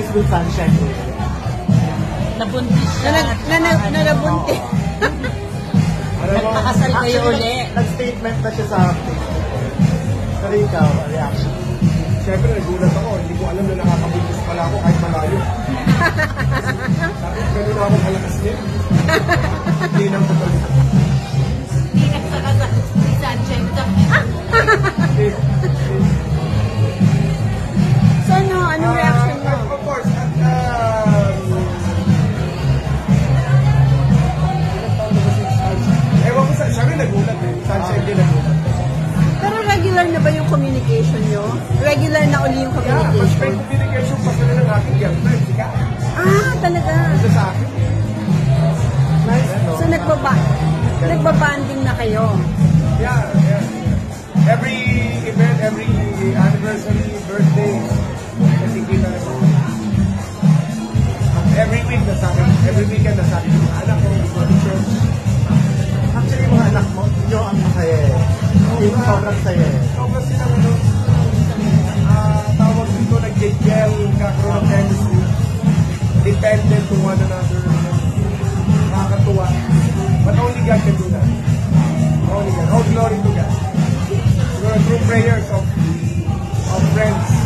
is with Sunshine. Nabuntis siya. Nabuntis. Nagpakasal kayo uli. Nag-statement na siya sa Facebook. Pero ikaw, reaction? Siyempre, nagulat ako. Hindi ko alam na nakakabuntis pala ako kahit malayo. Sabi, gano'n ako kalakas niya. Hindi nang pagod. Hindi nagsakasal si Sunshine. So, anong reaction mo? Of course, ewan ko sabi nagulat eh. Sunshine din nagulat. Pero regular na ba yung communication nyo? Regular na uli yung Mas communication? may communication pa sila ng aking girlfriend. Sika. Talaga. Isa sa akin. Nice, no? So, nagbabanding na kayo? Yeah. Every event, every anniversary, birthday, kasi kita na ko. Every week na sa akin, every weekend na sa akin, yung anak ko, go to church. Actually, yung mga anak mo, yun ang masaya eh. Yung sobrang saya eh. Sobrang silang tawag dito, nag-gel, kakaroon ng chemistry. Dependent to one another. Nakakatuwa. But only God can do that. Only God. All glory to God. Through prayers of friends.